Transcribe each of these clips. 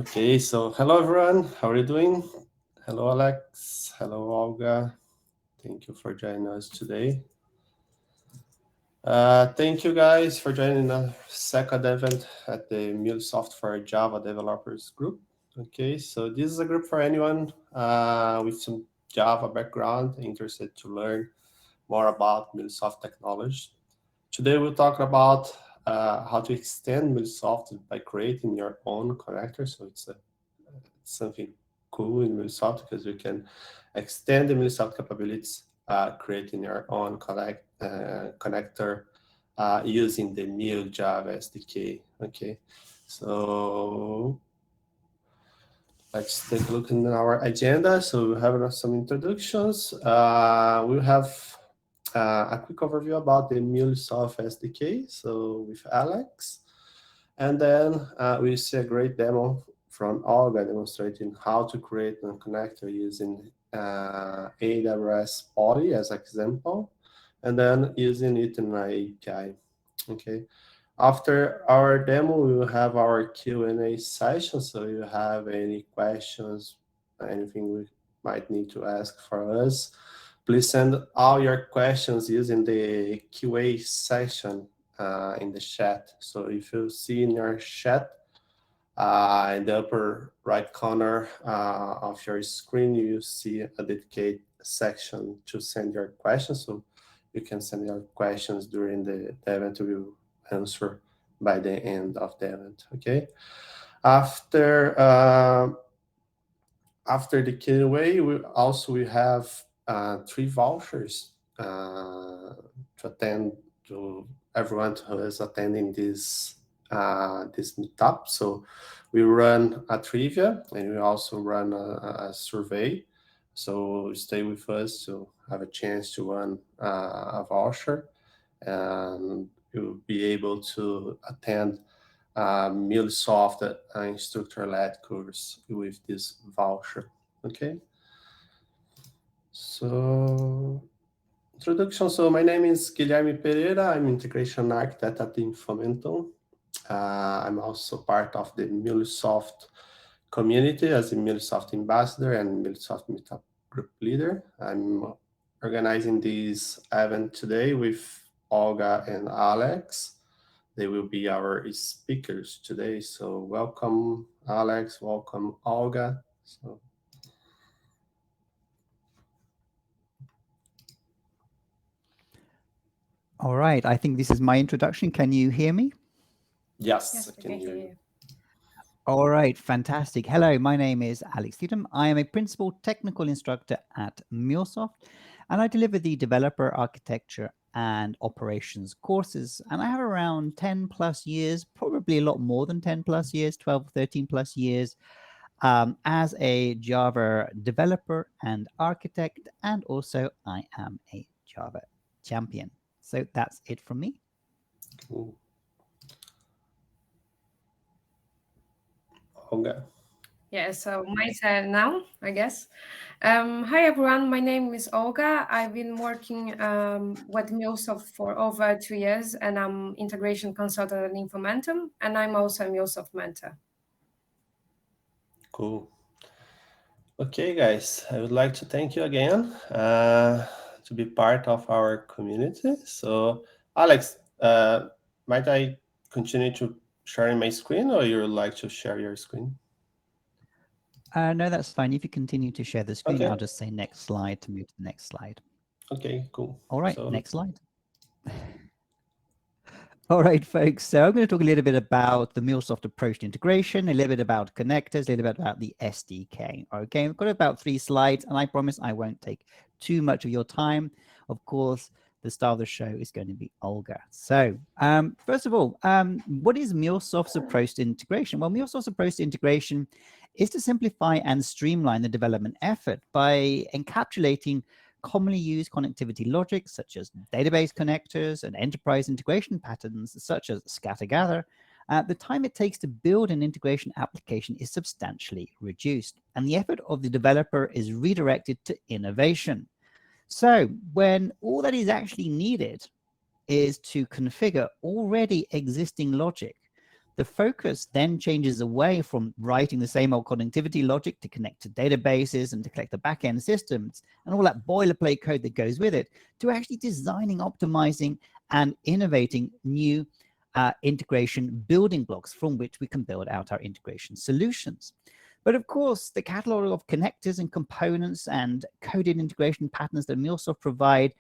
Okay, so hello everyone, how are you doing? Hello Alex, hello Olga. Thank you for joining us today. Thank you guys for joining the second event at the MuleSoft for Java Developers group. Okay, so this is a group for anyone with some Java background interested to learn more about MuleSoft technology. Today we'll talk about how to extend MuleSoft by creating your own connector. So it's something cool in MuleSoft because you can extend the MuleSoft capabilities, creating your own connector using the Mule Java SDK. Okay, so let's take a look in our agenda. So we have some introductions. We'll have a quick overview about the MuleSoft SDK, so with Alex. And then we see a great demo from Olga demonstrating how to create a connector using AWS Poly as example, and then using it in my API. Okay. After our demo, we will have our Q&A session. So if you have any questions, anything we might need to ask for us, please send all your questions using the QA section in the chat. So if you see in your chat, in the upper right corner of your screen, you see a dedicated section to send your questions. So you can send your questions during the event. We will answer by the end of the event. Okay. After the Q&A, we have 3 vouchers to attend to everyone who is attending this meetup. So we run a trivia and we also run a survey. So stay with us to have a chance to win a voucher, and you'll be able to attend MuleSoft instructor-led course with this voucher. Okay. So introduction. So my name is Guilherme Pereira. I'm integration architect at Infomentum. I'm also part of the MuleSoft community as a MuleSoft ambassador and MuleSoft meetup group leader. I'm organizing this event today with Olga and Alex. They will be our speakers today. So welcome, Alex. Welcome, Olga. So. All right. I think this is my introduction. Can you hear me? Yes, I can hear you. All right, fantastic. Hello, my name is Alex Theodem. I am a principal technical instructor at MuleSoft, and I deliver the developer architecture and operations courses. And I have around 10 plus years, probably a lot more than 10 plus years, 12, 13 plus years as a Java developer and architect. And also I am a Java champion. So that's it from me. Cool. Olga. Yeah, so my turn now, I guess. Hi everyone, my name is Olga. I've been working with MuleSoft for over 2 years, and I'm integration consultant at Infomentum, and I'm also a MuleSoft mentor. Cool. Okay, guys, I would like to thank you again to be part of our community. So, Alex, might I continue to sharing my screen, or you would like to share your screen? No, that's fine. If you continue to share the screen, Okay. I'll just say next slide to move to the next slide. Okay, cool. All right, So, next slide. All right, folks. So I'm going to talk a little bit about the MuleSoft approach to integration, a little bit about connectors, a little bit about the SDK. Okay, we've got about 3 slides, and I promise I won't take too much of your time. Of course, the star of the show is going to be Olga. So first of all, what is MuleSoft's approach to integration? Well, MuleSoft's approach to integration is to simplify and streamline the development effort by encapsulating commonly used connectivity logic such as database connectors and enterprise integration patterns such as scatter-gather. The time it takes to build an integration application is substantially reduced, and the effort of the developer is redirected to innovation. So when all that is actually needed is to configure already existing logic, the focus then changes away from writing the same old connectivity logic to connect to databases and to collect the backend systems and all that boilerplate code that goes with it, to actually designing, optimizing, and innovating new integration building blocks from which we can build out our integration solutions. But of course, the catalog of connectors and components and coded integration patterns that MuleSoft provide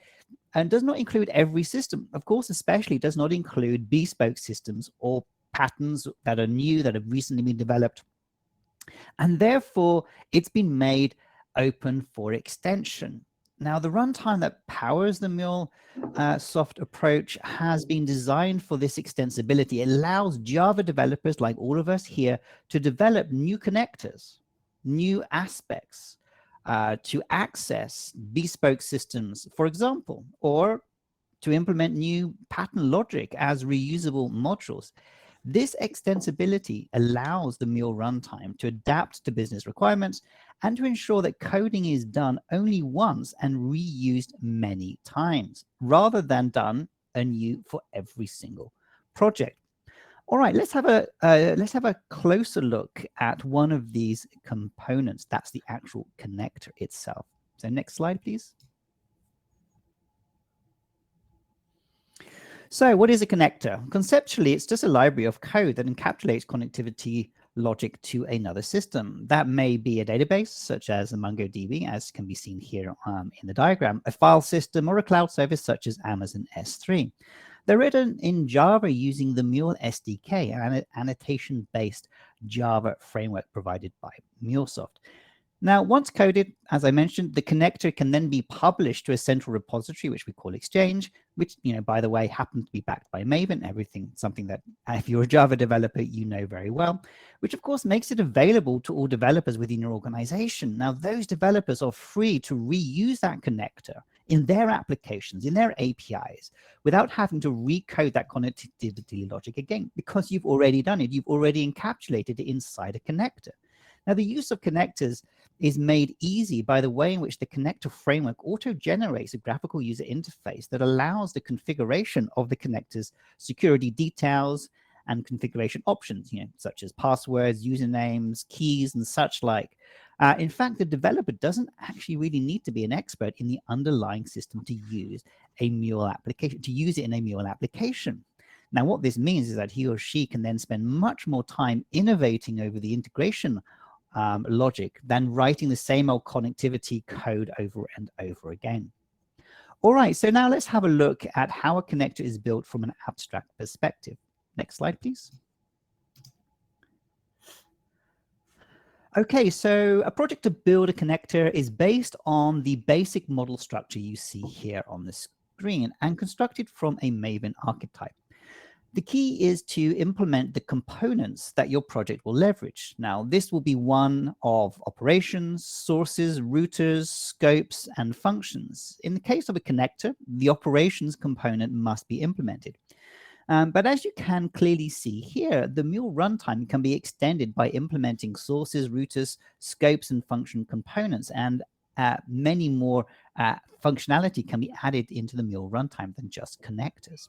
and does not include every system. Of course, especially does not include bespoke systems or patterns that are new, that have recently been developed. And therefore, it's been made open for extension. Now, the runtime that powers the MuleSoft approach has been designed for this extensibility. It allows Java developers like all of us here to develop new connectors, new aspects, to access bespoke systems, for example, or to implement new pattern logic as reusable modules. This extensibility allows the Mule runtime to adapt to business requirements and to ensure that coding is done only once and reused many times, rather than done anew for every single project. All right, let's have a closer look at one of these components. That's the actual connector itself. So next slide, please. So what is a connector? Conceptually, it's just a library of code that encapsulates connectivity logic to another system. That may be a database, such as a MongoDB, as can be seen here in the diagram, a file system, or a cloud service, such as Amazon S3. They're written in Java using the Mule SDK, an annotation-based Java framework provided by MuleSoft. Now, once coded, as I mentioned, the connector can then be published to a central repository, which we call Exchange, which, by the way, happens to be backed by Maven, something that if you're a Java developer, you know very well, which of course makes it available to all developers within your organization. Now, those developers are free to reuse that connector in their applications, in their APIs, without having to recode that connectivity logic again, because you've already done it. You've already encapsulated it inside a connector. Now, the use of connectors is made easy by the way in which the connector framework auto-generates a graphical user interface that allows the configuration of the connector's security details and configuration options, such as passwords, usernames, keys, and such like. In fact, the developer doesn't actually really need to be an expert in the underlying system to use a Mule application, to use it in a Mule application. Now, what this means is that he or she can then spend much more time innovating over the integration logic than writing the same old connectivity code over and over again. All right, so now let's have a look at how a connector is built from an abstract perspective. Next slide, please. Okay, so a project to build a connector is based on the basic model structure you see here on the screen and constructed from a Maven archetype. The key is to implement the components that your project will leverage. Now, this will be one of operations, sources, routers, scopes, and functions. In the case of a connector, the operations component must be implemented. But as you can clearly see here, the Mule runtime can be extended by implementing sources, routers, scopes, and function components, and many more functionality can be added into the Mule runtime than just connectors.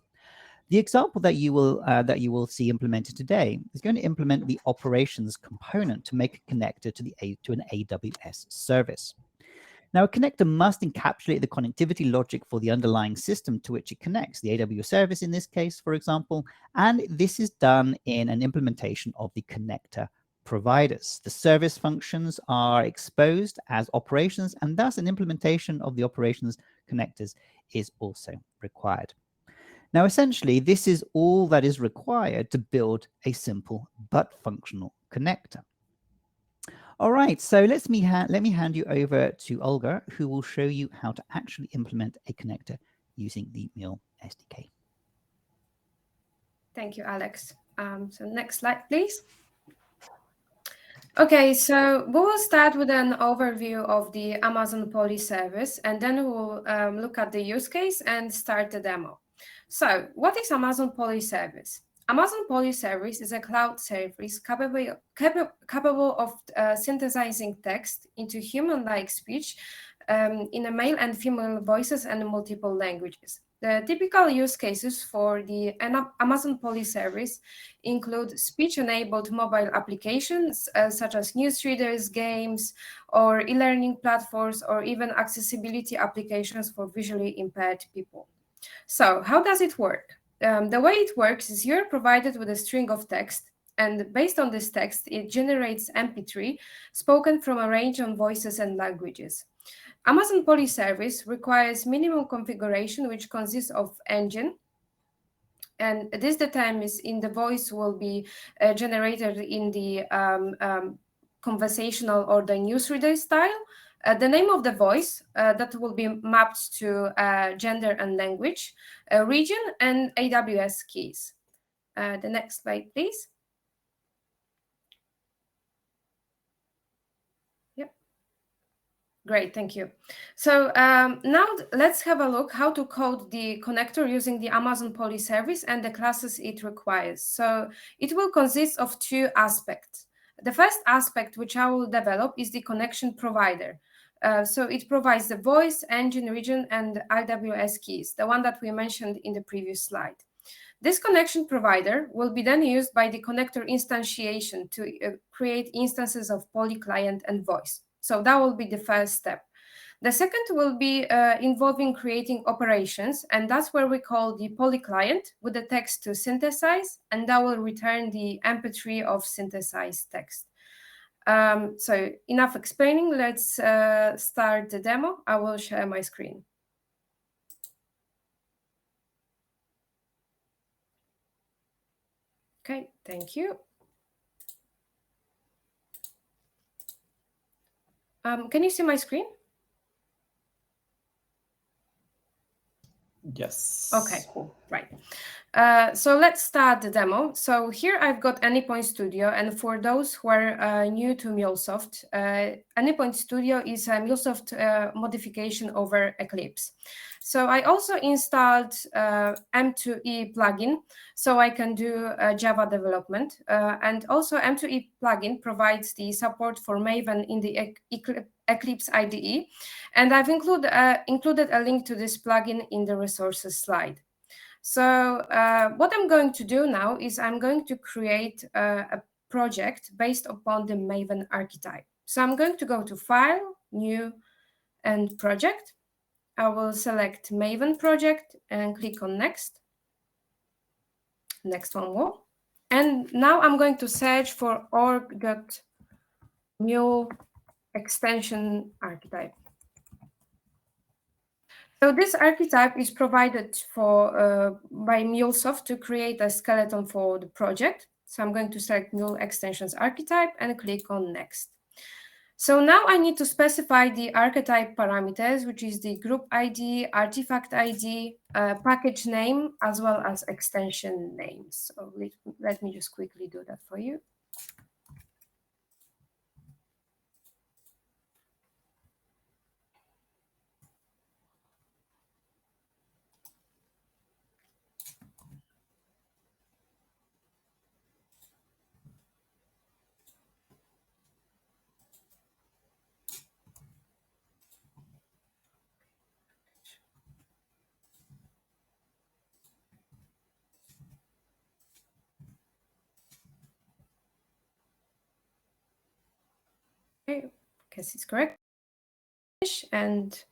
The example that you will see implemented today is going to implement the operations component to make a connector to an AWS service. Now, a connector must encapsulate the connectivity logic for the underlying system to which it connects, the AWS service in this case, for example, and this is done in an implementation of the connector providers. The service functions are exposed as operations, and thus an implementation of the operations connectors is also required. Now, essentially, this is all that is required to build a simple but functional connector. All right, so let me hand you over to Olga, who will show you how to actually implement a connector using the Mule SDK. Thank you, Alex. So next slide, please. Okay, so we will start with an overview of the Amazon Poly service, and then we'll look at the use case and start the demo. So what is Amazon Poly service? Amazon Poly service is a cloud service capable of synthesizing text into human-like speech in a male and female voices and multiple languages. The typical use cases for the Amazon Polly service include speech-enabled mobile applications such as newsreaders, games, or e-learning platforms, or even accessibility applications for visually impaired people. So how does it work? The way it works is you're provided with a string of text, and based on this text, it generates MP3 spoken from a range of voices and languages. Amazon Polly service requires minimum configuration, which consists of engine, and this determines in the voice will be generated in the conversational or the newsreader style. The name of the voice that will be mapped to gender and language, region, and AWS keys. The next slide, please. Great, thank you. So now let's have a look how to code the connector using the Amazon Polly service and the classes it requires. So it will consist of two aspects. The first aspect, which I will develop, is the connection provider. So it provides the voice, engine, region, and AWS keys, the one that we mentioned in the previous slide. This connection provider will be then used by the connector instantiation to create instances of Polly client and voice. So that will be the first step. The second will be involving creating operations, and that's where we call the Polly client with the text to synthesize, and that will return the MP3 of synthesized text. So enough explaining, let's start the demo. I will share my screen. Okay, thank you. Can you see my screen? Yes. Okay, cool. Right. So let's start the demo. So here I've got Anypoint Studio, and for those who are new to MuleSoft, Anypoint Studio is a MuleSoft modification over Eclipse. So I also installed M2E plugin so I can do Java development. And also M2E plugin provides the support for Maven in the Eclipse IDE. And I've included a link to this plugin in the resources slide. So what I'm going to do now is I'm going to create a project based upon the Maven archetype. So I'm going to go to File, New, and Project. I will select Maven project and click on Next. Next one more. And now I'm going to search for org.mule extension archetype. So this archetype is provided for by MuleSoft to create a skeleton for the project. So I'm going to select Mule extensions archetype and click on Next. So now I need to specify the archetype parameters, which is the group ID, artifact ID, package name, as well as extension names. So let me just quickly do that for you. Okay, guess it's correct. And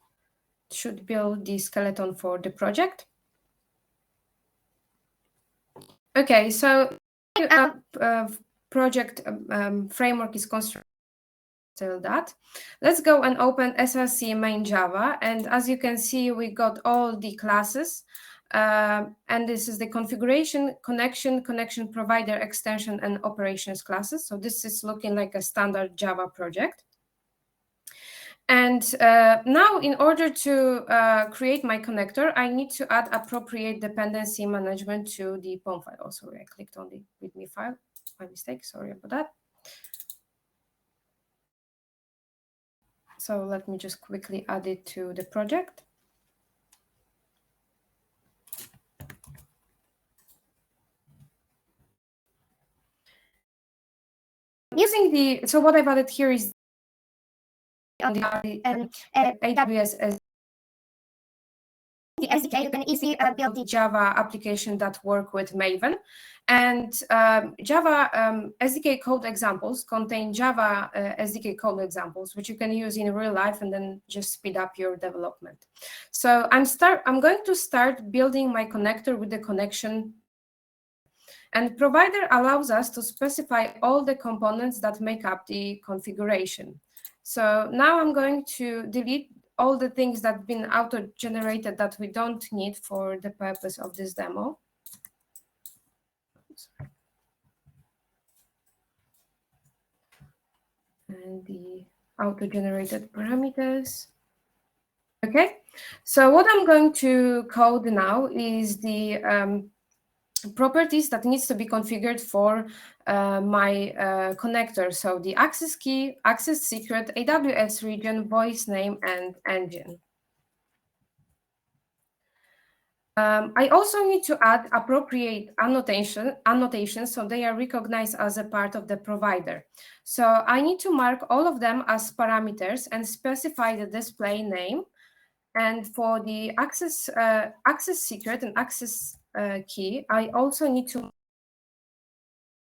should build the skeleton for the project. Okay, so project framework is constructed that. Let's go and open SRC main Java. And as you can see, we got all the classes. And this is the configuration, connection provider, extension, and operations classes. So this is looking like a standard Java project. And now, in order to create my connector, I need to add appropriate dependency management to the POM file. Oh, sorry, I clicked on the README file. My mistake, sorry about that. So let me just quickly add it to the project. So what I've added here is on the AWS the SDK, you can easily build the Java application that work with Maven. And Java SDK code examples contain Java SDK code examples, which you can use in real life and then just speed up your development. So I'm going to start building my connector with the connection. And provider allows us to specify all the components that make up the configuration. So now I'm going to delete all the things that have been auto-generated that we don't need for the purpose of this demo. And the auto-generated parameters. Okay, so what I'm going to code now is the properties that needs to be configured for my connector. So the access key, access secret, AWS region, voice name, and engine. I also need to add appropriate annotations so they are recognized as a part of the provider. So I need to mark all of them as parameters and specify the display name. And for the access secret and access key, I also need to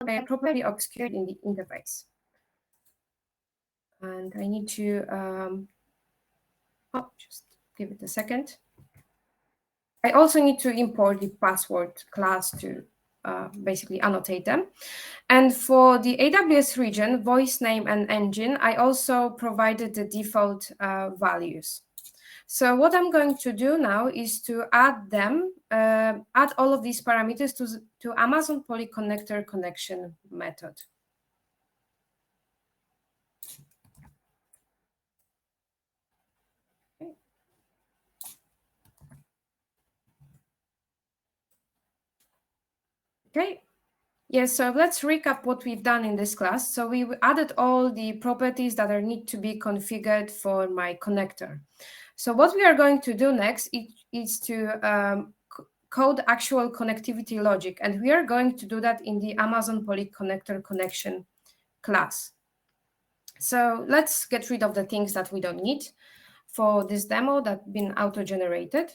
be properly obscured in the interface. And I need to, just give it a second. I also need to import the password class to basically annotate them. And for the AWS region, voice name and engine, I also provided the default values. So what I'm going to do now is to add them, add all of these parameters to Amazon Poly Connector connection method. Okay. Yes, so let's recap what we've done in this class. So we added all the properties that need to be configured for my connector. So what we are going to do next is to code actual connectivity logic, and we are going to do that in the Amazon Poly Connector connection class. So let's get rid of the things that we don't need for this demo that have been auto-generated.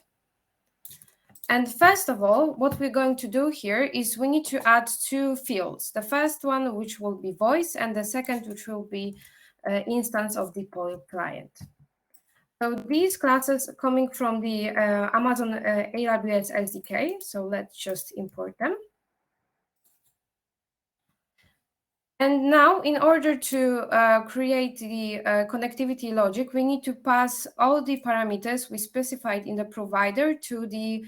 And first of all, what we're going to do here is we need to add two fields. The first one, which will be voice, and the second, which will be instance of the Poly client. So these classes are coming from the Amazon AWS SDK. So let's just import them. And now, in order to create the connectivity logic, we need to pass all the parameters we specified in the provider to the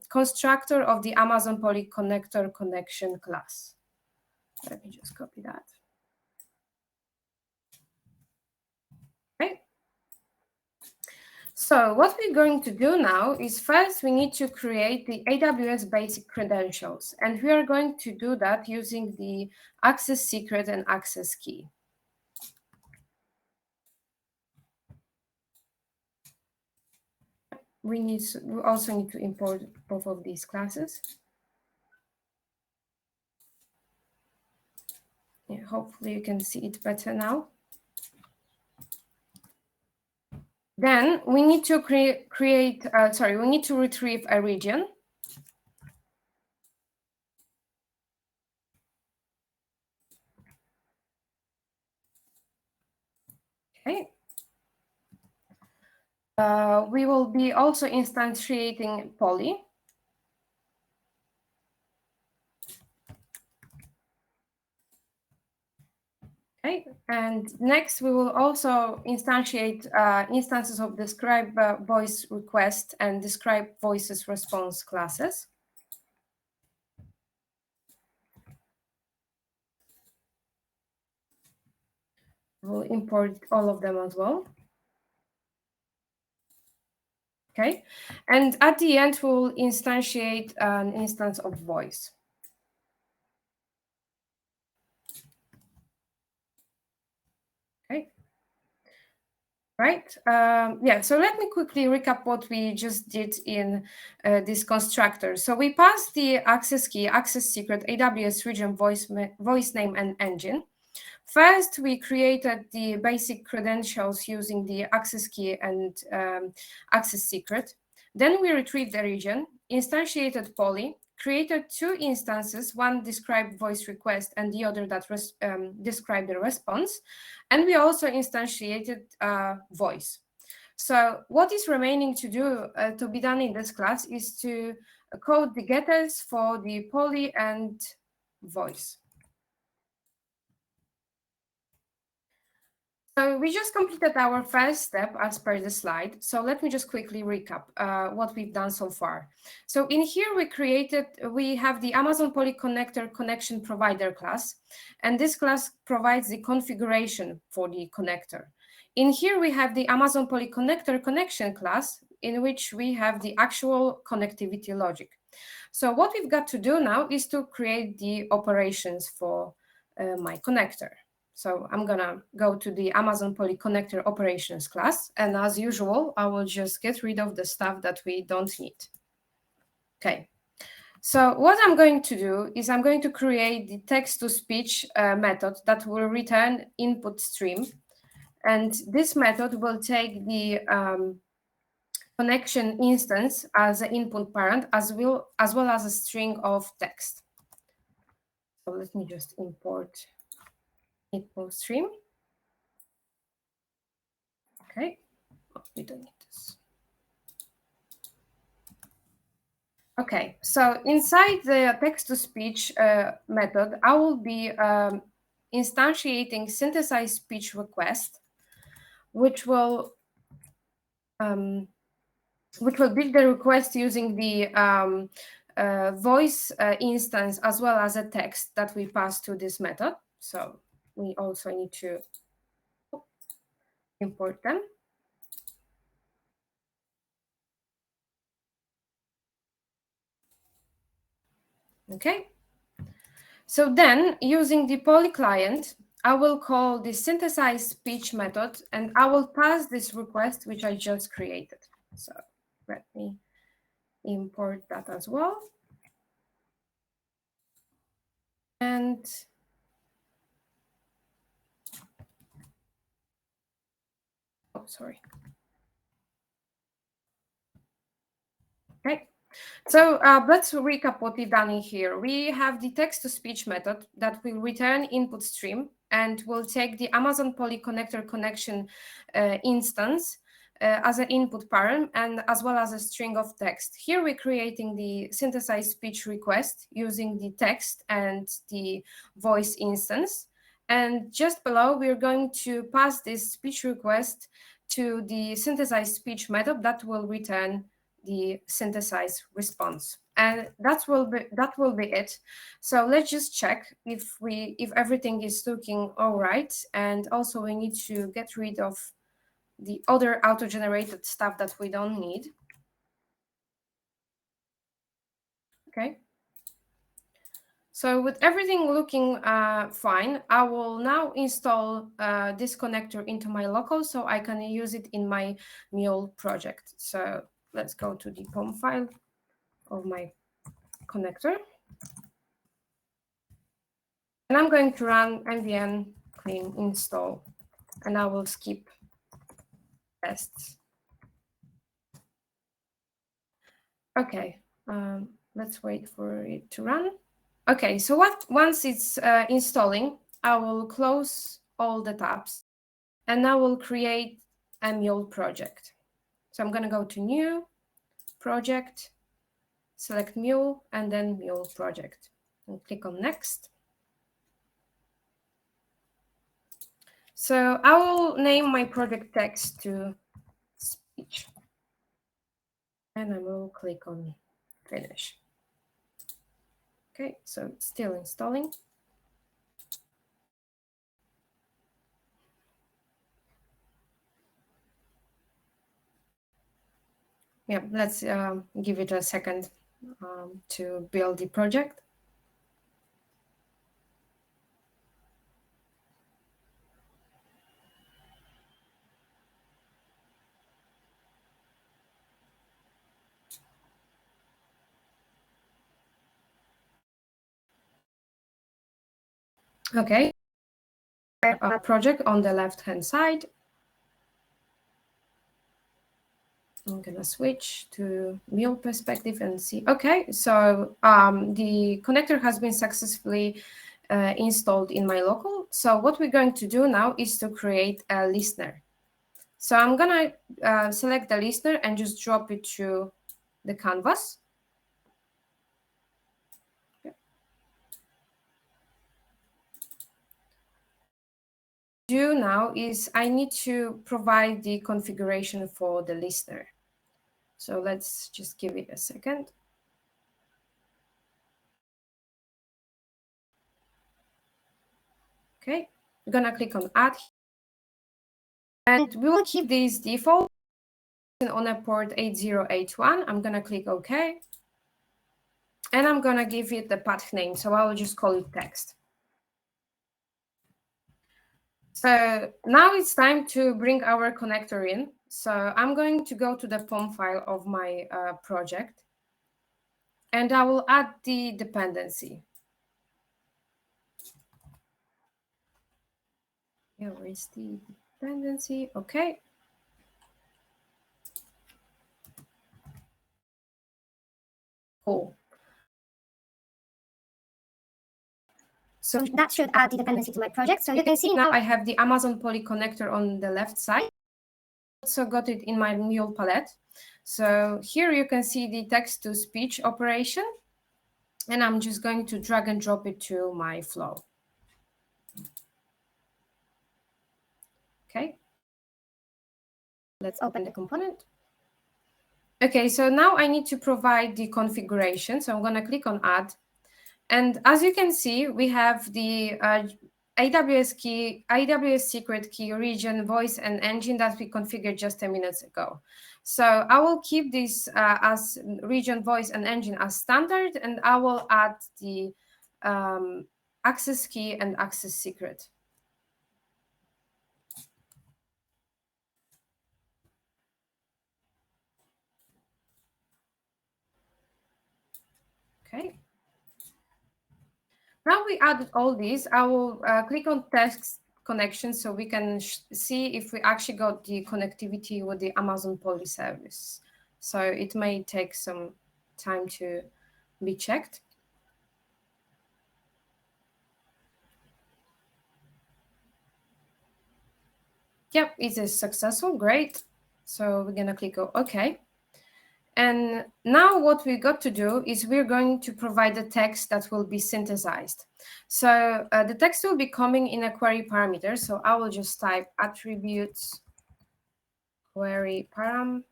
constructor of the Amazon Poly Connector connection class. Let me just copy that. Okay. So what we're going to do now is first we need to create the AWS basic credentials, and we are going to do that using the access secret and access key. We also need to import both of these classes. Yeah, hopefully you can see it better now. Then we need to we need to retrieve a region. Okay. We will be also instantiating Poly. Okay, and next we will also instantiate instances of describe voice request and describe voices response classes. We'll import all of them as well. Okay, and at the end we'll instantiate an instance of voice. Okay. Right. Yeah, so let me quickly recap what we just did in this constructor. So we passed the access key, access secret, AWS region, voice name, and engine. First, we created the basic credentials using the access key and access secret. Then we retrieved the region, instantiated poly, created two instances, one described voice request and the other that described the response. And we also instantiated voice. So what is remaining to do, to be done in this class, is to code the getters for the poly and voice. So we just completed our first step as per the slide. So let me just quickly recap what we've done so far. So in here we have the Amazon Poly Connector connection provider class, and this class provides the configuration for the connector. In here we have the Amazon Poly Connector connection class, in which we have the actual connectivity logic. So what we've got to do now is to create the operations for my connector. So I'm going to go to the Amazon Poly Connector operations class. And as usual, I will just get rid of the stuff that we don't need. OK, so what I'm going to do is I'm going to create the text-to-speech method that will return input stream. And this method will take the connection instance as an input parent, as well as a string of text. So let me just import input stream. OK, oh, we don't need this. OK, so inside the text-to-speech method, I will be instantiating synthesized speech request, which will build the request using the voice instance as well as a text that we pass to this method. So we also need to import them. OK, so then using the poly client, I will call the synthesized speech method, and I will pass this request, which I just created. So let me import that as well. And oh, sorry. OK, so let's recap what we've done in here. We have the text-to-speech method that will return input stream and will take the Amazon Poly Connector connection instance as an input parent, and as well as a string of text. Here we're creating the synthesized speech request using the text and the voice instance. And just below, we're going to pass this speech request to the synthesized speech method that will return the synthesized response. And that will be it. So let's just check if everything is looking all right. And also we need to get rid of the other auto-generated stuff that we don't need. OK, so with everything looking fine, I will now install this connector into my local so I can use it in my Mule project. So let's go to the POM file of my connector. And I'm going to run nvn clean install, and I will skip tests. OK, let's wait for it to run. OK, so once it's installing, I will close all the tabs, and I will create a Mule project. So I'm going to go to New Project, select Mule, and then Mule Project, and click on Next. So I will name my project text to speech, and I will click on Finish. OK, so it's still installing. Yeah, let's give it a second to build the project. OK, our project on the left-hand side. I'm gonna switch to Mule perspective and see. Okay, so the connector has been successfully installed in my local. So what we're going to do now is to create a listener. So I'm gonna select the listener and just drop it to the canvas. Do now is I need to provide the configuration for the listener. So let's just give it a second. Okay, we're gonna click on add. And we will keep this default on a port 8081. I'm gonna click OK. And I'm gonna give it the path name. So I will just call it text. So now it's time to bring our connector in. So I'm going to go to the POM file of my project. And I will add the dependency. Yeah, where is the dependency? Okay. Cool. So that should add the dependency to my project. So you can see now I have the Amazon Poly connector on the left side. Also got it in my Mule palette. So here you can see the text-to-speech operation. And I'm just going to drag and drop it to my flow. Okay. Let's open the component. Okay, so now I need to provide the configuration. So I'm going to click on Add. And as you can see, we have the AWS key, AWS secret key, region, voice, and engine that we configured just 10 minutes ago. So I will keep this as region, voice, and engine as standard, and I will add the access key and access secret. Okay. Now we added all these, I will click on text connection so we can see if we actually got the connectivity with the Amazon Poly service. So it may take some time to be checked. Yep, it is successful, great. So we're gonna click OK. And now what we got to do is we're going to provide the text that will be synthesized. So the text will be coming in a query parameter. So I will just type attributes query param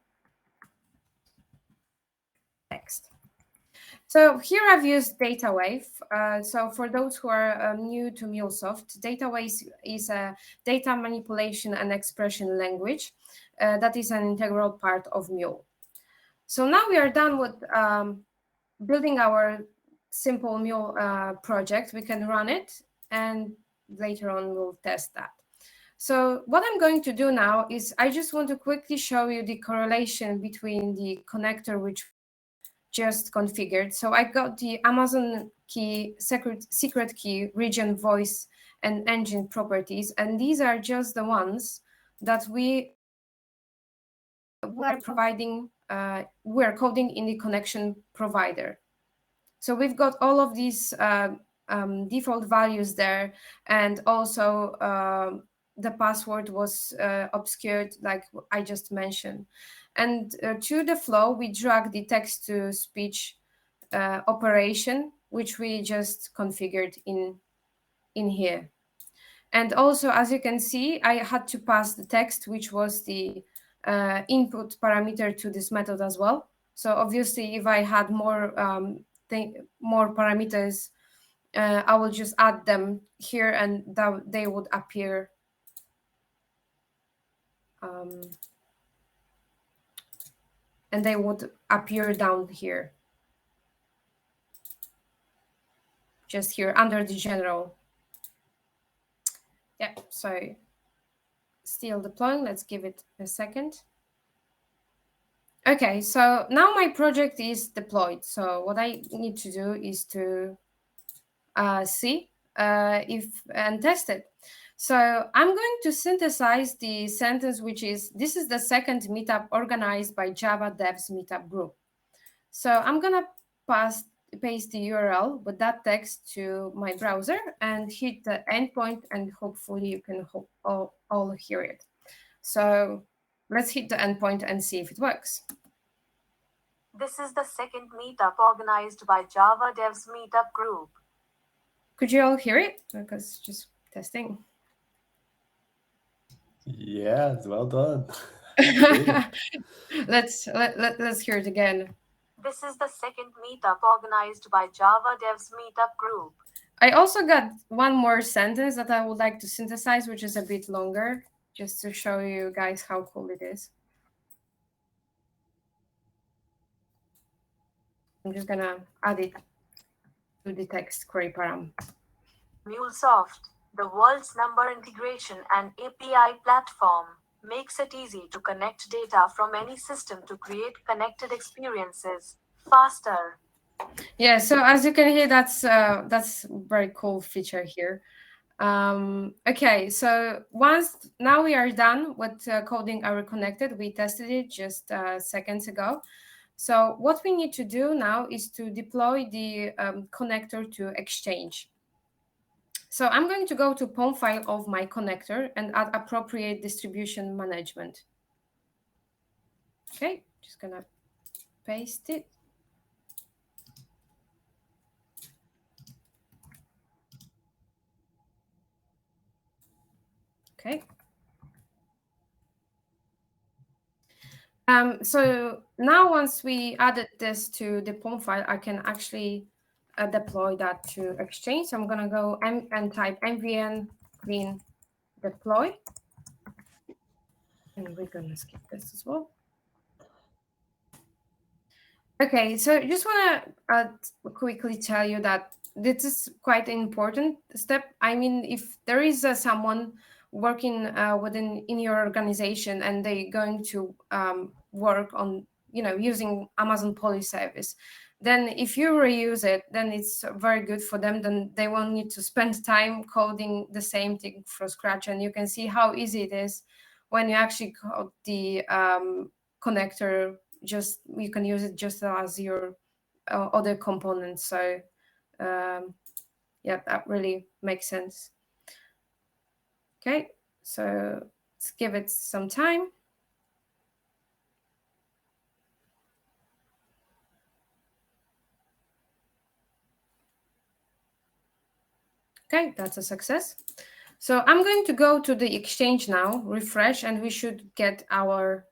text. So here I've used DataWave. So for those who are new to MuleSoft, DataWave is a data manipulation and expression language that is an integral part of Mule. So now we are done with building our simple Mule project. We can run it, and later on we'll test that. So what I'm going to do now is I just want to quickly show you the correlation between the connector which just configured. So I got the Amazon key, secret key, region, voice, and engine properties, and these are just the ones that we were providing, we're coding in the connection provider. So we've got all of these default values there, and also the password was obscured, like I just mentioned. And to the flow, we drag the text-to-speech operation, which we just configured in here. And also, as you can see, I had to pass the text, which was the input parameter to this method as well. So obviously, if I had more parameters, I will just add them here, and they would appear. And they would appear down here, just here under the general. Yeah, so still deploying. Let's give it a second. Okay, so now my project is deployed. So what I need to do is to see if and test it. So I'm going to synthesize the sentence, which is, this is the second meetup organized by Java Devs Meetup Group. So I'm going to paste the URL with that text to my browser and hit the endpoint, and hopefully you can all hear it. So let's hit the endpoint and see if it works. This is the second meetup organized by Java Devs Meetup Group. Could you all hear it? Because just testing. Yeah, well done. Let's hear it again. This is the second meetup organized by Java Devs Meetup Group. I also got one more sentence that I would like to synthesize, which is a bit longer, just to show you guys how cool it is. I'm just gonna add it to the text query param. MuleSoft, the world's number integration and API platform, makes it easy to connect data from any system to create connected experiences faster. Yeah, so as you can hear, that's a very cool feature here. Okay, so now we are done with coding our connected. We tested it just seconds ago. So what we need to do now is to deploy the connector to Exchange. So I'm going to go to POM file of my connector and add appropriate distribution management. Okay, just gonna paste it. Okay. So now once we added this to the POM file, I can actually deploy that to Exchange. So I'm going to go and type mvn clean deploy. And we're going to skip this as well. Okay, so I just want to quickly tell you that this is quite an important step. I mean, if there is someone working in your organization and they're going to work on, using Amazon Policy Service, then if you reuse it, then it's very good for them. Then they won't need to spend time coding the same thing from scratch. And you can see how easy it is when you actually code the connector. Just you can use it just as your other components. So yeah, that really makes sense. Okay, so let's give it some time. Okay, that's a success. So I'm going to go to the Exchange now, refresh, and we should get our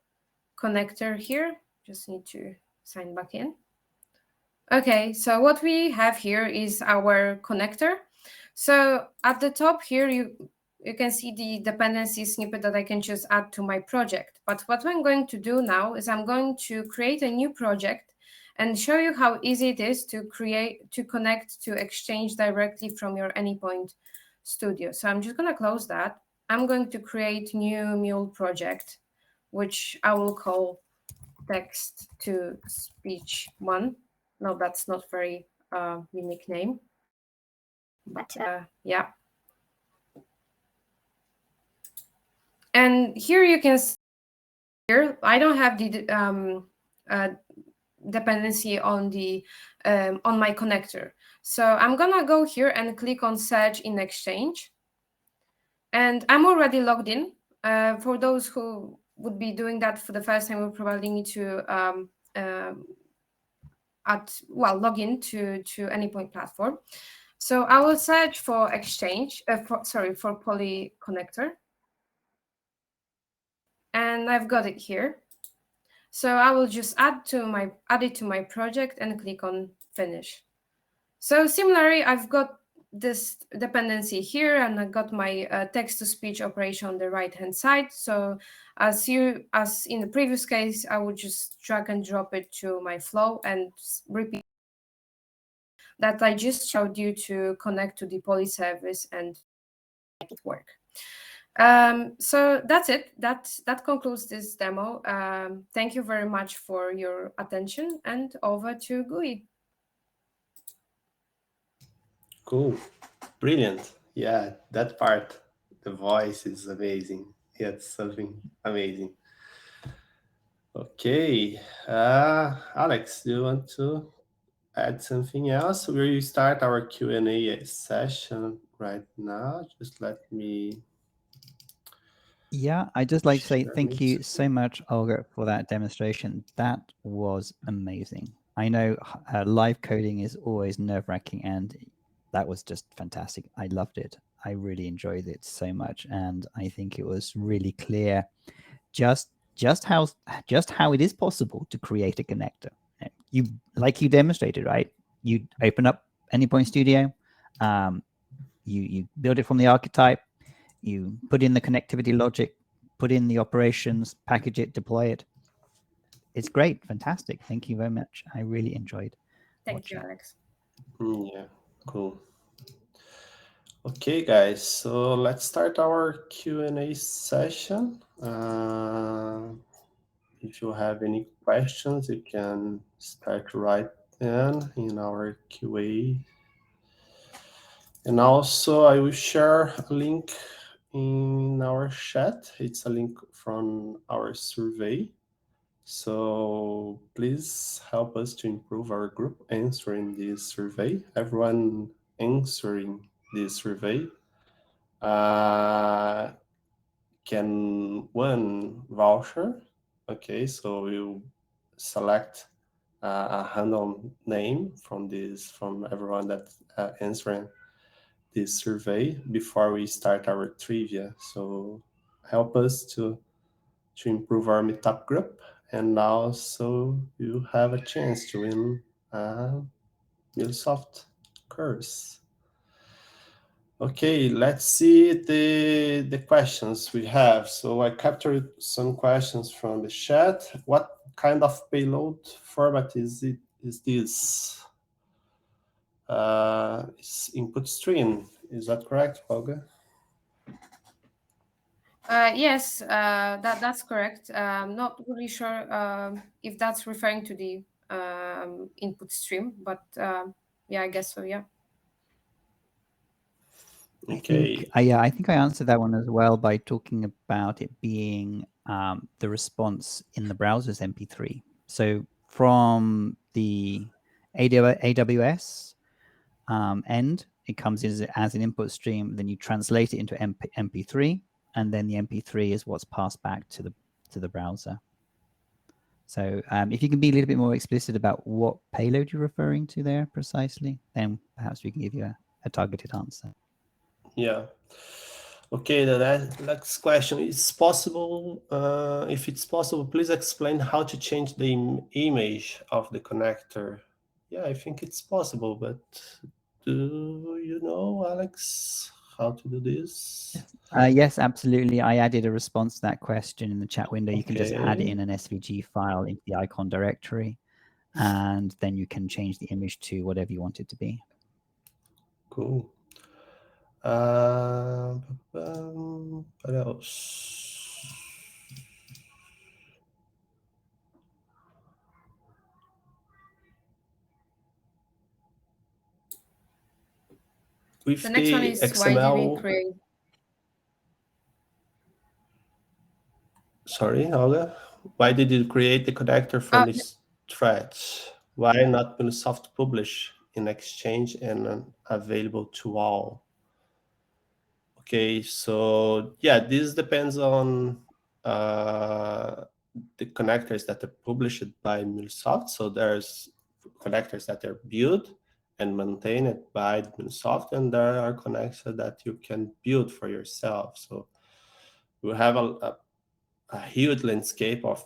connector here. Just need to sign back in. Okay, so what we have here is our connector. So at the top here, you can see the dependency snippet that I can just add to my project. But what I'm going to do now is I'm going to create a new project and show you how easy it is to connect to Exchange directly from your Anypoint Studio. So I'm just going to close that. I'm going to create new Mule project, which I will call text to speech 1. No, that's not very unique name. But yeah. And here you can see here, I don't have the dependency on the on my connector. So I'm gonna go here and click on search in Exchange. And I'm already logged in. For those who would be doing that for the first time, we'll probably need to log in to Anypoint platform. So I will search for Exchange, for Poly connector. And I've got it here. So I will just add it to my project and click on finish. So similarly, I've got this dependency here, and I got my text-to-speech operation on the right-hand side. So as in the previous case, I would just drag and drop it to my flow and repeat that I just showed you to connect to the Poly service and make it work. So that's it. That concludes this demo. Thank you very much for your attention, and over to GUI. Cool. Brilliant. Yeah, that part The voice is amazing. Yeah, it's something amazing. Okay, Alex, do you want to add something else? We start our Q&A session right now. Just let me. Yeah, I'd just like to say share thank my you screen. so much, Olga, for that demonstration. That was amazing. I know live coding is always nerve-wracking, and that was just fantastic. I loved it. I really enjoyed it so much, and I think it was really clear just how it is possible to create a connector. You like you demonstrated, right? You open up Anypoint Studio, you build it from the archetype, you put in the connectivity logic, put in the operations, package it, deploy it. It's great, fantastic. Thank you very much. I really enjoyed Thank you, watching. Alex. Yeah, cool. Okay, guys, so let's start our Q&A session. If you have any questions, you can start right in our QA. And also, I will share a link in our chat. It's a link from our survey. So please help us to improve our group answering this survey. Everyone answering this survey can win voucher. Okay, so we'll select a random name from everyone that answering this survey before we start our trivia. So help us to improve our meetup group, and also you have a chance to win a MuleSoft course. Okay, let's see the questions we have. So I captured some questions from the chat. What kind of payload format is this? It's input stream. Is that correct, Olga? Yes, that's correct. I'm not really sure if that's referring to the input stream, but yeah, I guess so. Yeah. Okay. I think I answered that one as well by talking about it being the response in the browser's MP3. So from the AWS end, it comes in as an input stream. Then you translate it into MP3, and then the MP3 is what's passed back to the browser. So if you can be a little bit more explicit about what payload you're referring to there precisely, then perhaps we can give you a targeted answer. Yeah. Okay, the next question is possible. If it's possible, please explain how to change the image of the connector. Yeah, I think it's possible, but do you know, Alex, how to do this? Yes, absolutely. I added a response to that question in the chat window. You can just add Okay. in an SVG file into the icon directory, and then you can change the image to whatever you want it to be. Cool. What else? With The next one the is why did we XML. create? Sorry, Olga. Why did you create the connector from this thread? Why not MuleSoft publish in Exchange and available to all? Okay, so yeah, this depends on the connectors that are published by MuleSoft. So there's connectors that are built and maintained by MuleSoft, and there are connectors that you can build for yourself. So we have a huge landscape of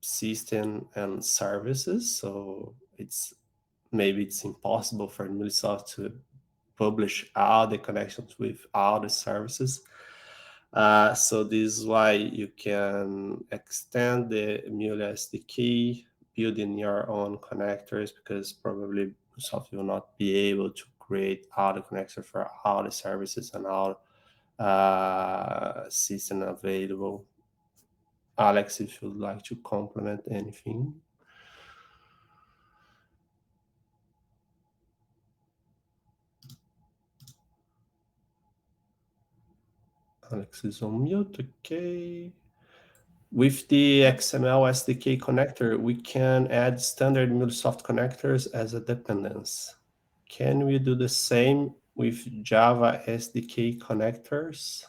system and services. So maybe it's impossible for MuleSoft to publish all the connections with all the services. So this is why you can extend the Mule SDK, building your own connectors, because probably MuleSoft will not be able to create all the connectors for all the services and all system available. Alex, if you'd like to complement anything. Alex is on mute. Okay. With the XML SDK connector, we can add standard MuleSoft connectors as a dependence. Can we do the same with Java SDK connectors?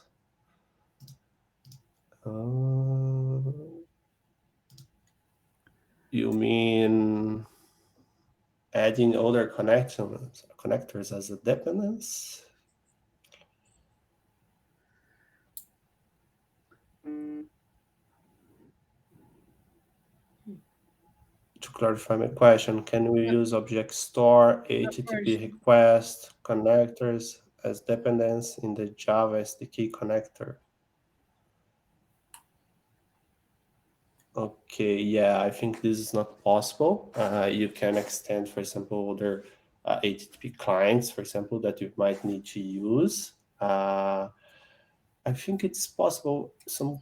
You mean adding other connectors as a dependence? To clarify my question, can we use object store, HTTP request, connectors as dependence in the Java SDK connector? Okay, yeah, I think this is not possible. You can extend, for example, other HTTP clients, for example, that you might need to use. I think it's possible. Some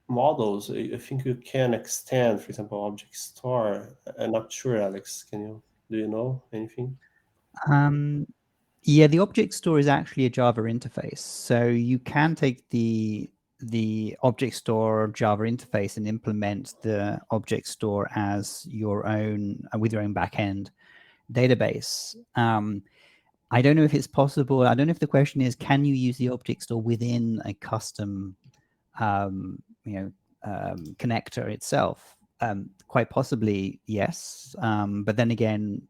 models, I think you can extend, for example, object store. I'm not sure, Alex. Do you know anything? Yeah, the object store is actually a Java interface. So you can take the object store Java interface and implement the object store as your own, with your own backend database. I don't know if it's possible. I don't know if the question is, can you use the object store within a custom connector itself? Quite possibly, yes. But then again,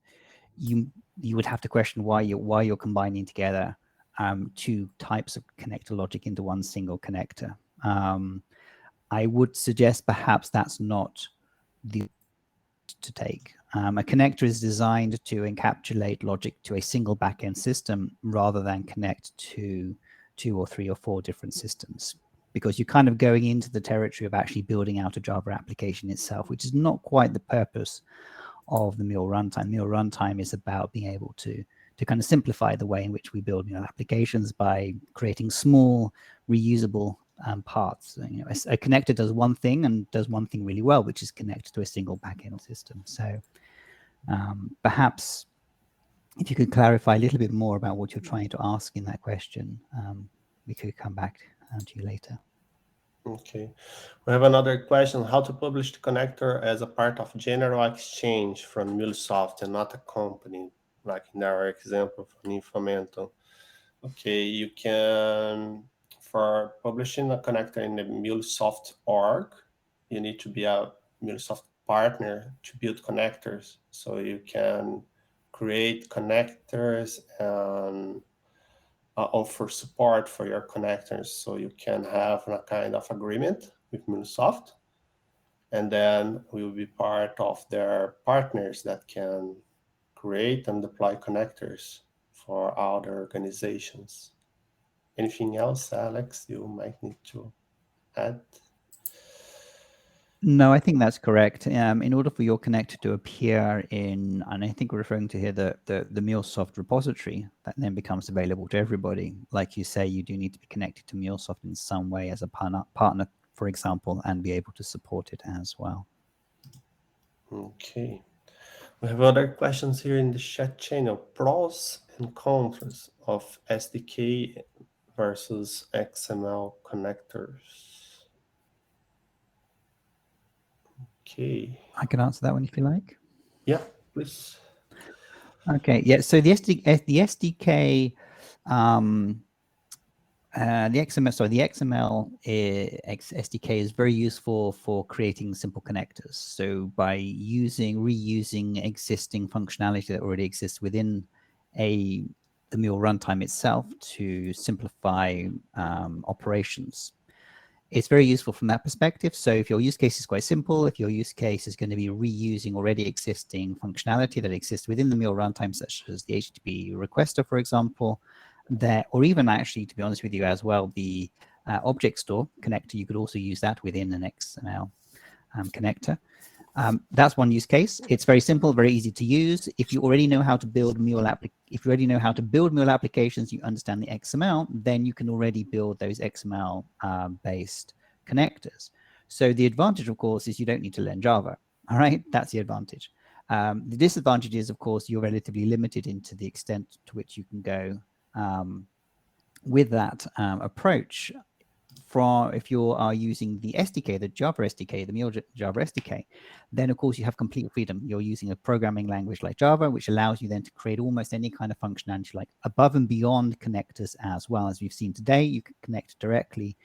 you would have to question why you're combining together two types of connector logic into one single connector. I would suggest perhaps that's not the to take. A connector is designed to encapsulate logic to a single backend system rather than connect to 2 or 3 or 4 different systems, because you're kind of going into the territory of actually building out a Java application itself, which is not quite the purpose of the Mule runtime. Mule runtime is about being able to kind of simplify the way in which we build applications by creating small, reusable parts. A connector does one thing and does one thing really well, which is connect to a single backend system. So perhaps if you could clarify a little bit more about what you're trying to ask in that question, we could come back to you later. Okay. We have another question: how to publish the connector as a part of general exchange from MuleSoft and not a company, like in our example from Infomentum. Okay, you can, for publishing a connector in the MuleSoft org, you need to be a MuleSoft partner to build connectors. So you can create connectors and offer support for your connectors. So you can have a kind of agreement with MuleSoft, and then we will be part of their partners that can create and deploy connectors for other organizations. Anything else, Alex, you might need to add? No, I think that's correct. In order for your connector to appear in, and I think we're referring to here the MuleSoft repository that then becomes available to everybody. Like you say, you do need to be connected to MuleSoft in some way as a partner, for example, and be able to support it as well. Okay. We have other questions here in the chat channel. Pros and cons of SDK versus XML connectors. Okay. I can answer that one if you like. Yeah, please. Okay. Yeah. So the SDK, the XML SDK is very useful for creating simple connectors. So by reusing existing functionality that already exists within the Mule runtime itself to simplify operations, it's very useful from that perspective. So if your use case is quite simple, if your use case is going to be reusing already existing functionality that exists within the Mule runtime, such as the HTTP requester, for example, or even actually, to be honest with you as well, the object store connector, you could also use that within an XML connector. That's one use case. It's very simple, very easy to use. If you already know how to build Mule applications, you understand the XML, then you can already build those XML based connectors. So the advantage, of course, is you don't need to learn Java. All right, that's the advantage. The disadvantage is, of course, you're relatively limited into the extent to which you can go with that approach. if you are using the SDK, the Java SDK, the Mule Java SDK, then of course you have complete freedom. You're using a programming language like Java, which allows you then to create almost any kind of functionality, like above and beyond connectors as well. As we've seen today, you can connect directly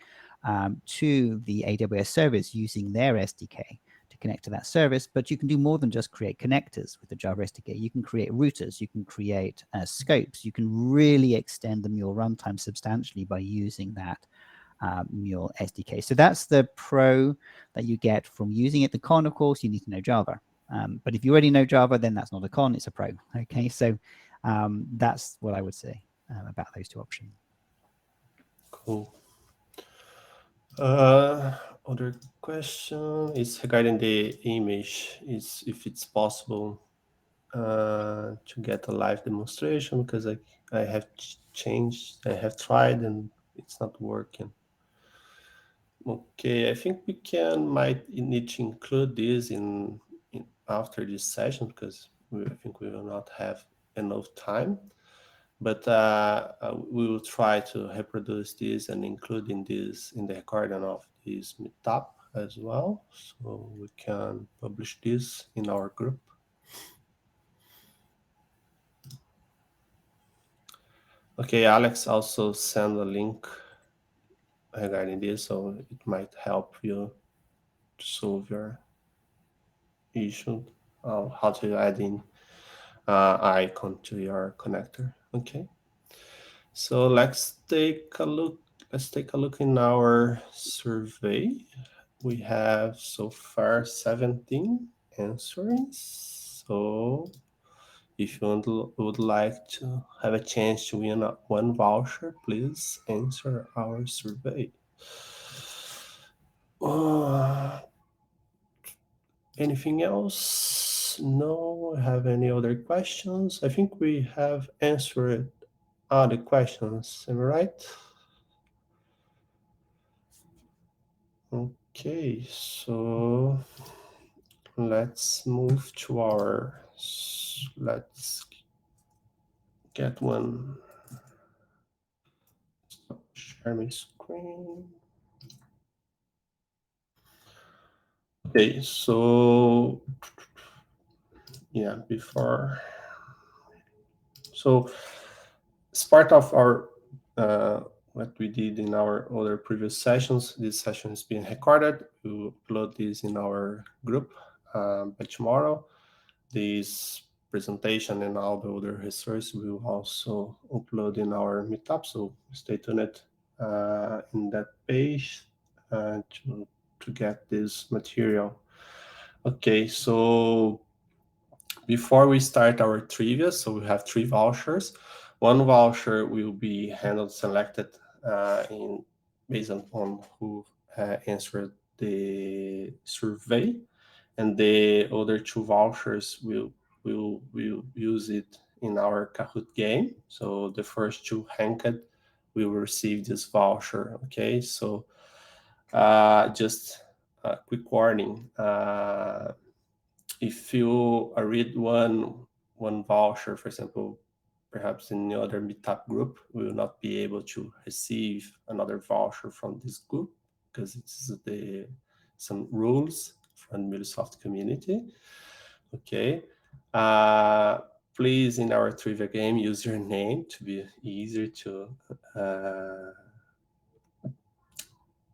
to the AWS service using their SDK to connect to that service, but you can do more than just create connectors with the Java SDK. You can create routers, you can create scopes, you can really extend the Mule runtime substantially by using that Mule SDK. So that's the pro that you get from using it. The con, of course, you need to know Java. But if you already know Java, then that's not a con, it's a pro. Okay, so that's what I would say about those two options. Cool. Other question is regarding the image, is if it's possible to get a live demonstration, because I have changed, I have tried and it's not working. Okay, I think we might need to include this in after this session, because I think we will not have enough time. But we will try to reproduce this and including this in the recording of this meetup as well, so we can publish this in our group. Okay, Alex also sent a link regarding this, so it might help you to solve your issue of how to add in icon to your connector. Okay, so let's take a look. Let's take a look in our survey. We have so far 17 answers. So if you would like to have a chance to win one voucher, please answer our survey. Anything else? No, have any other questions? I think we have answered all the questions, am I right? Okay, so let's move to our, let's get one, stop sharing screen. Okay, so yeah, before, so as part of our what we did in our other previous sessions, this session is being recorded. We will upload this in our group by tomorrow. This presentation and all the other resources we will also upload in our meetup, so stay tuned in that page to get this material. Okay, so before we start our trivia, so we have 3 vouchers. One voucher will be handled, selected based on who answered the survey, and the other 2 vouchers will use it in our Kahoot game. So the first 2 ranked will receive this voucher. Okay, so just a quick warning. If you read one voucher, for example, perhaps in the other meetup group, we will not be able to receive another voucher from this group, because it's some rules from the MuleSoft community. Okay. Please, in our trivia game, use your name to be easier to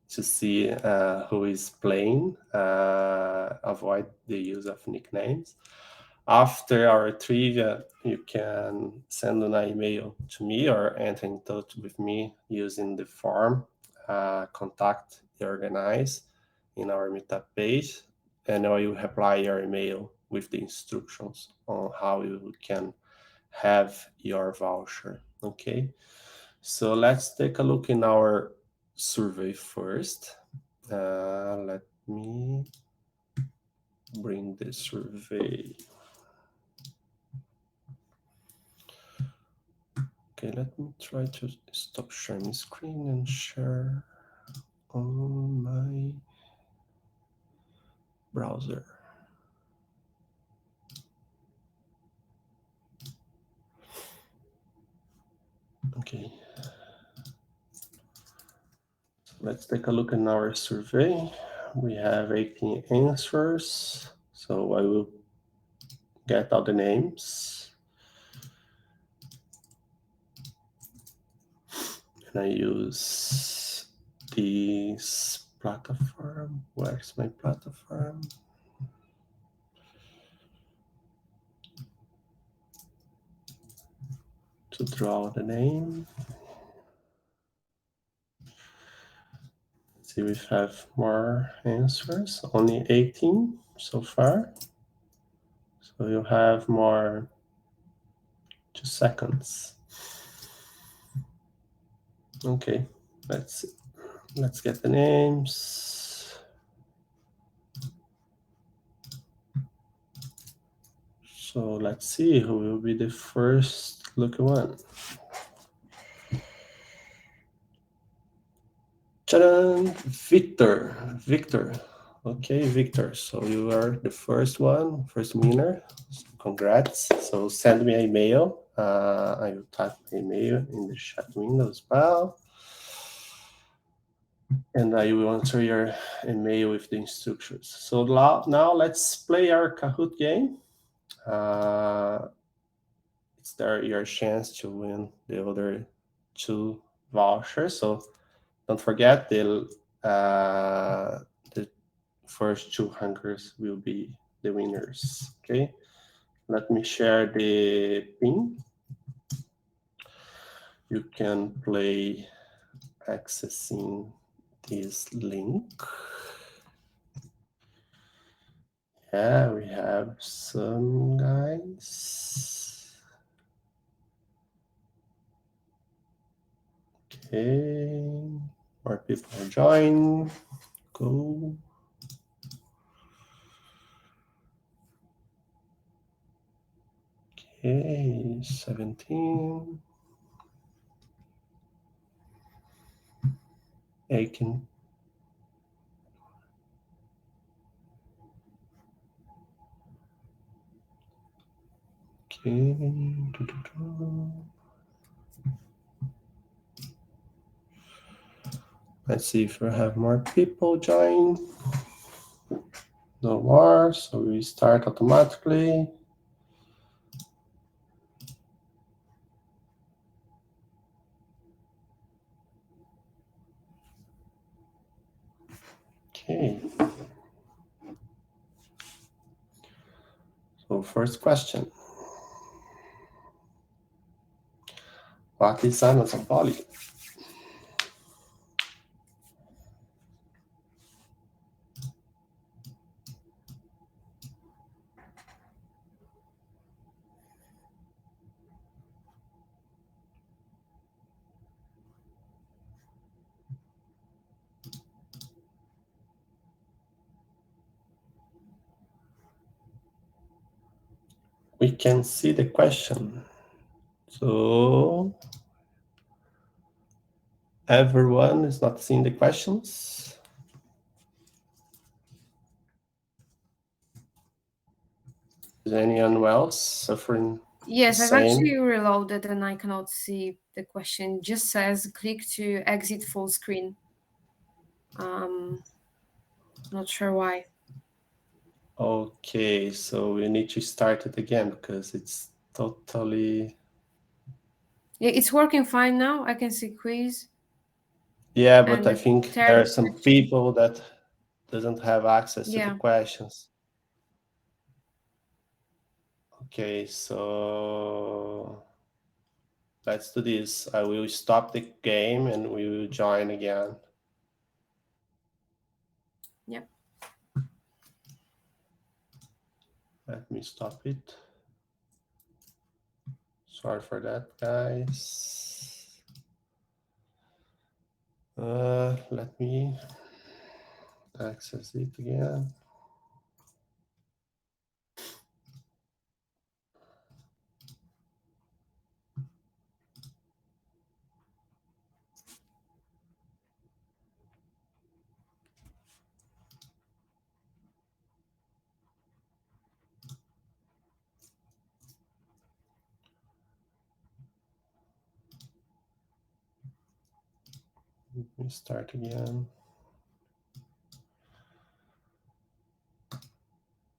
see who is playing. Avoid the use of nicknames. After our trivia, you can send an email to me or enter in touch with me using the form contact the organize in our meetup page, and I will reply your email with the instructions on how you can have your voucher. Okay, so let's take a look in our survey first. Let me bring the survey. Okay, let me try to stop sharing screen and share on my browser. Okay. Let's let's take a look in our survey. We have 18 answers. So I will get all the names. And I use this platform. Where's my platform? To draw the name. Let's see, we have more answers, only 18 so far. So you have more 2 seconds. Okay, let's get the names. So let's see who will be the first lucky one. Ta-da! Victor. Okay, Victor. So you are the first one, first winner. So congrats. So send me an email. I will type my email in the chat window as well. And I will answer your email with the instructions. So now let's play our Kahoot game. It's your chance to win the other 2 vouchers. So don't forget the first 2 hangers will be the winners. Okay, let me share the pin. You can play accessing this link. Yeah, we have some guys. Okay, more people are joining. Go. Okay, 17. 18. Okay. Let's see if we have more people join. No more, so we start automatically. Okay. So first question. What is Amazon Poly? We can see the question. So everyone is not seeing the questions. Is anyone else suffering? Yes, the I've same? actually reloaded and I cannot see the question. It just says click to exit full screen. Not sure why. Okay, so we need to start it again because it's totally... Yeah, it's working fine now. I can see quiz. Yeah, but And I think third there are some question. people that doesn't have access to the Yeah. questions. Okay, so let's do this. I will stop the game and we will join again. Yep. Let me stop it. Sorry for that, guys. Let me access it again. Let me start again.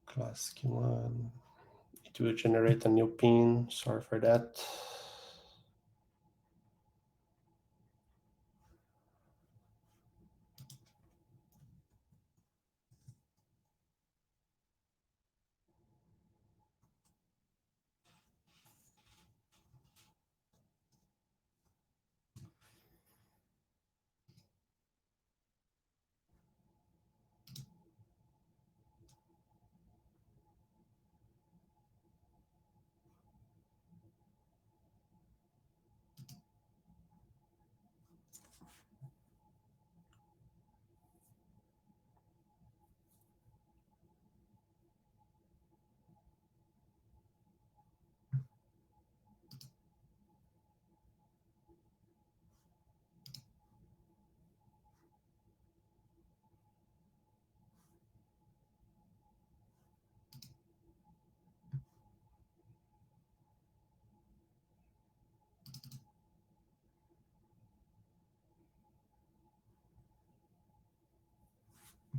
Class Q1. It will generate a new pin. Sorry for that.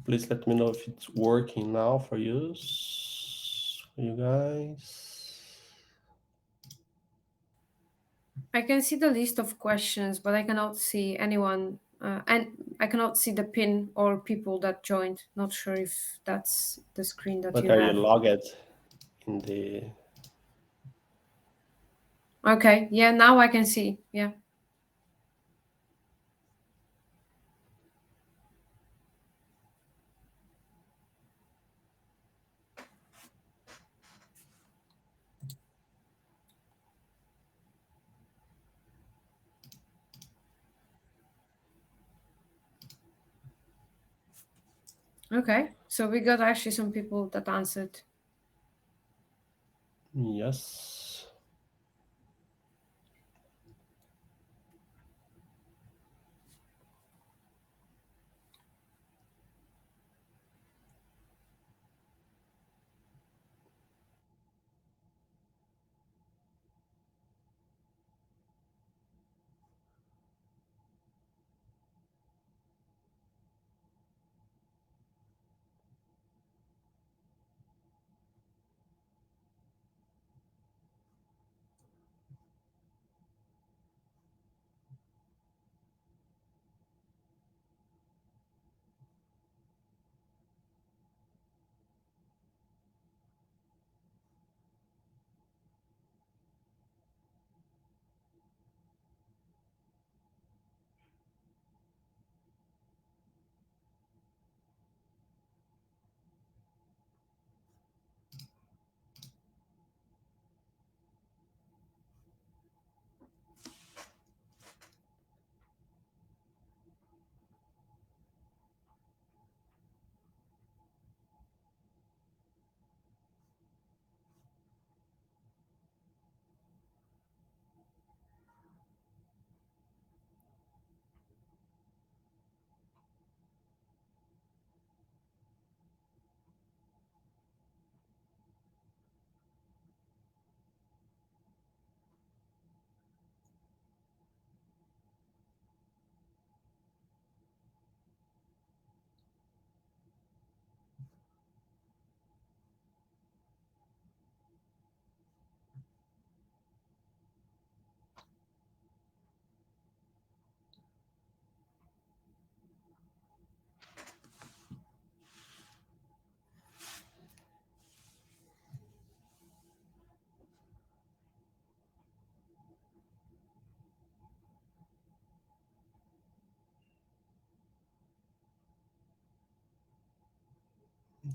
Please let me know if it's working now for you guys. I can see the list of questions, but I cannot see anyone, and I cannot see the pin or people that joined. Not sure if that's the screen that But you are have. you logged in the... Okay, yeah, now I can see. Yeah. Okay, so we got actually some people that answered. Yes.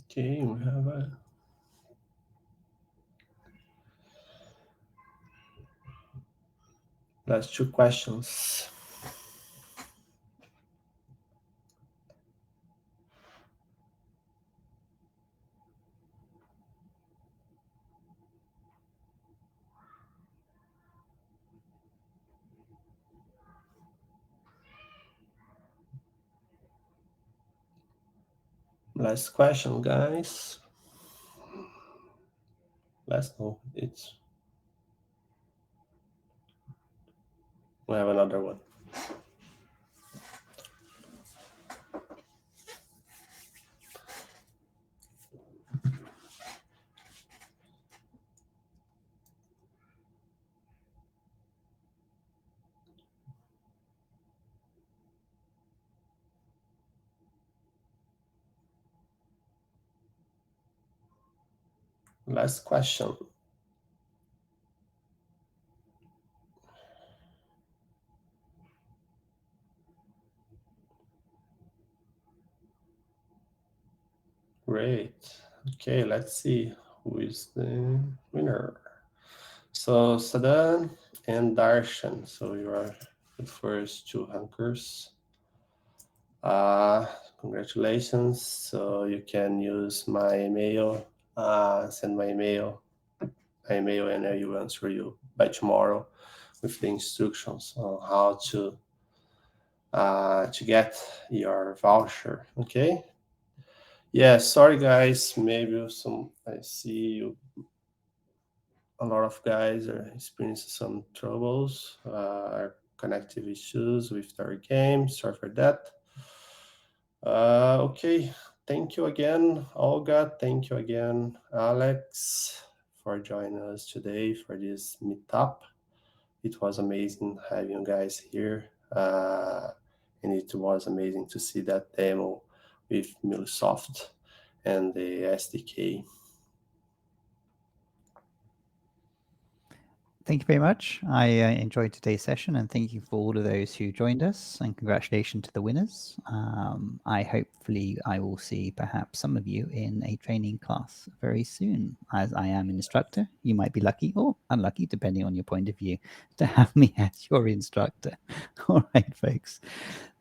Okay, we have last two questions. Last question, guys. We have another one. last question. Great. Okay, let's see who is the winner. So Sadan and Darshan. So you are the first two rankers. Congratulations. So you can use my email, send my email, and I will answer you by tomorrow with the instructions on how to get your voucher. Okay. Yeah, sorry guys. Maybe I see you. A lot of guys are experiencing some troubles, connective issues with their game. Sorry for that. Okay, thank you again, Olga. Thank you again, Alex, for joining us today for this meetup. It was amazing having you guys here, and it was amazing to see that demo with MuleSoft and the SDK. Thank you very much. I enjoyed today's session, and thank you for all of those who joined us, and congratulations to the winners. Hopefully I will see perhaps some of you in a training class very soon, as I am an instructor. You might be lucky or unlucky, depending on your point of view, to have me as your instructor. All right, folks.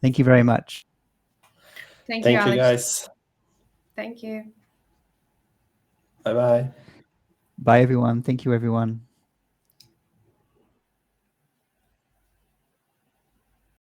Thank you very much. Thank you, Alex. Guys. Thank you. Bye-bye. Bye, everyone. Thank you, everyone.